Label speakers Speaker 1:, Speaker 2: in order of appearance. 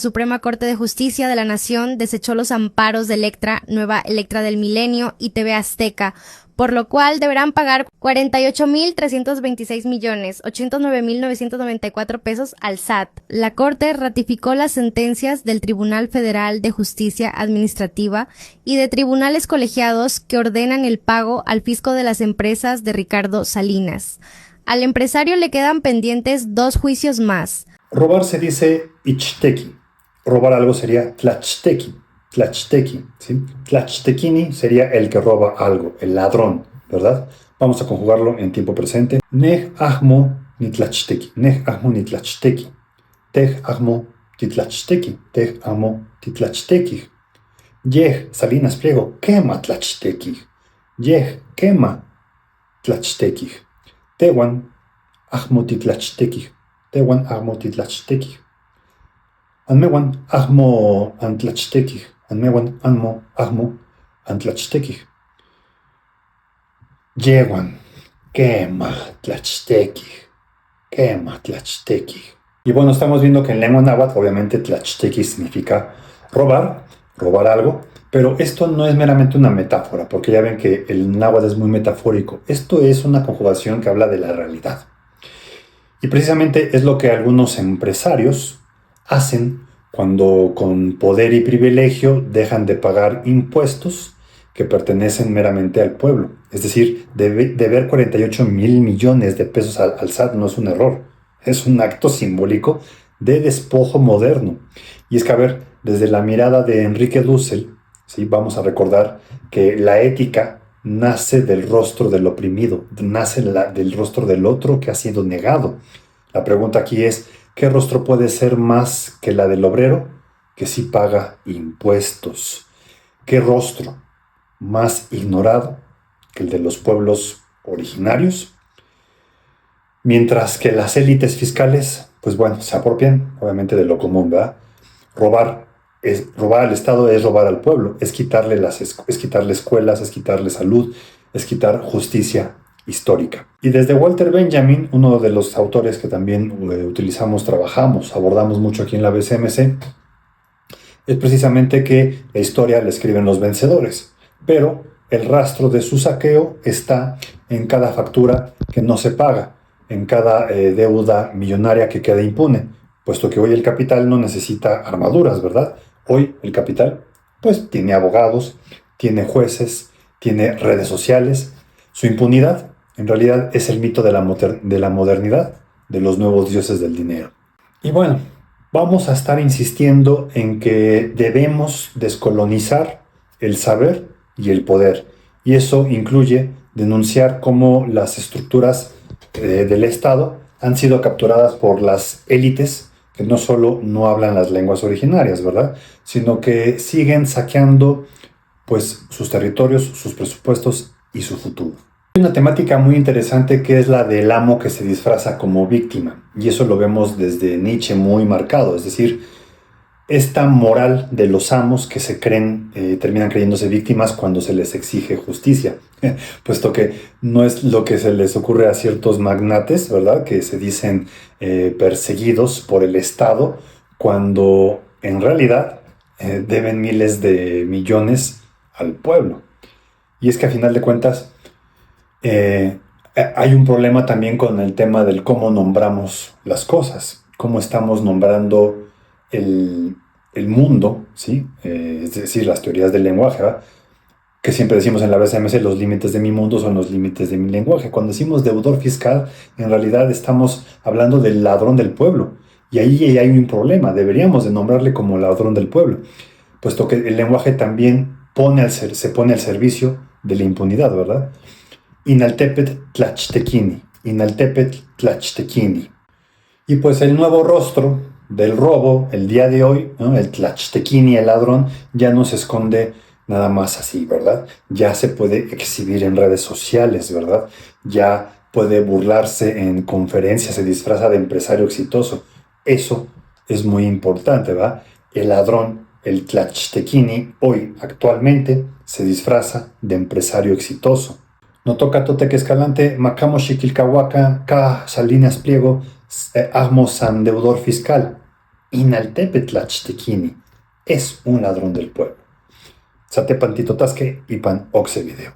Speaker 1: Suprema Corte de Justicia de la Nación desechó los amparos de Electra, Nueva Electra del Milenio y TV Azteca, por lo cual deberán pagar 48.326.809.994 pesos al SAT. La Corte ratificó las sentencias del Tribunal Federal de Justicia Administrativa y de tribunales colegiados que ordenan el pago al fisco de las empresas de Ricardo Salinas. Al empresario le quedan pendientes 2 juicios más.
Speaker 2: Robar se dice ichteki. Robar algo sería tlachteki. Tlachteki, ¿sí? Tlachtekini sería el que roba algo, el ladrón, ¿verdad? Vamos a conjugarlo en tiempo presente. Neh ahmo ni tlachteki. Neh ahmo ni tlachteki. Teh ahmo titlachteki. Teh ahmo titlachteki. Yeh, Salinas Pliego, quema tlachteki. Yeh, quema tlachteki. Tewan ahmo titlachteki. Tewan ahmo titlachteki. Anmewan ahmo antlachteki. Anmewan ahmo antlachteki. Yewan quema tlachteki. Quema tlachteki. Y bueno, estamos viendo que en lengua náhuatl, obviamente, tlachteki significa robar algo, pero esto no es meramente una metáfora, porque ya ven que el náhuatl es muy metafórico. Esto es una conjugación que habla de la realidad. Y precisamente es lo que algunos empresarios hacen cuando con poder y privilegio dejan de pagar impuestos que pertenecen meramente al pueblo. Es decir, deber 48,000 millones de pesos al SAT no es un error, es un acto simbólico de despojo moderno. Y es que, a ver, desde la mirada de Enrique Dussel, ¿sí? Vamos a recordar que la ética nace del rostro del oprimido, nace del rostro del otro que ha sido negado. La pregunta aquí es, ¿qué rostro puede ser más que la del obrero que sí paga impuestos? ¿Qué rostro más ignorado que el de los pueblos originarios? Mientras que las élites fiscales, pues bueno, se apropian obviamente de lo común, ¿verdad? Robar al Estado es robar al pueblo, es quitarle escuelas, es quitarle salud, es quitar justicia histórica. Y desde Walter Benjamin, uno de los autores que también abordamos mucho aquí en la BCMC, es precisamente que la historia la escriben los vencedores, pero el rastro de su saqueo está en cada factura que no se paga, en cada deuda millonaria que queda impune, puesto que hoy el capital no necesita armaduras, ¿verdad? Hoy el capital, pues, tiene abogados, tiene jueces, tiene redes sociales. Su impunidad, en realidad, es el mito de la modernidad, de los nuevos dioses del dinero. Y bueno, vamos a estar insistiendo en que debemos descolonizar el saber y el poder. Y eso incluye denunciar cómo las estructuras del Estado han sido capturadas por las élites que no solo no hablan las lenguas originarias, ¿verdad? Sino que siguen saqueando, pues, sus territorios, sus presupuestos y su futuro. Hay una temática muy interesante que es la del amo que se disfraza como víctima, y eso lo vemos desde Nietzsche muy marcado, es decir, esta moral de los amos que terminan creyéndose víctimas cuando se les exige justicia, puesto que no es lo que se les ocurre a ciertos magnates, ¿verdad? Que se dicen perseguidos por el Estado, cuando en realidad deben miles de millones al pueblo. Y es que a final de cuentas hay un problema también con el tema del cómo nombramos las cosas, cómo estamos nombrando el mundo, ¿sí? Es decir, las teorías del lenguaje, ¿verdad? Que siempre decimos en la BCMC, los límites de mi mundo son los límites de mi lenguaje. Cuando decimos deudor fiscal, en realidad estamos hablando del ladrón del pueblo. Y ahí hay un problema, deberíamos de nombrarle como ladrón del pueblo, puesto que el lenguaje también se pone al servicio de la impunidad, ¿verdad? Inaltepet tlachtekini, inaltepet tlachtekini. Y pues el nuevo rostro del robo, el día de hoy, ¿no? El tlachtekini, el ladrón, ya no se esconde nada más así, ¿verdad? Ya se puede exhibir en redes sociales, ¿verdad? Ya puede burlarse en conferencias, se disfraza de empresario exitoso. Eso es muy importante, ¿verdad? El ladrón, el tlachtekini, hoy, actualmente, se disfraza de empresario exitoso. No toca Toteque Escalante, Macamo Xiquilcahuaca, K. Salinas Pliego, Agmo San Deudor Fiscal. Inaltepe tlachtekini. Es un ladrón del pueblo. Satepan titotasque y pan oxe video.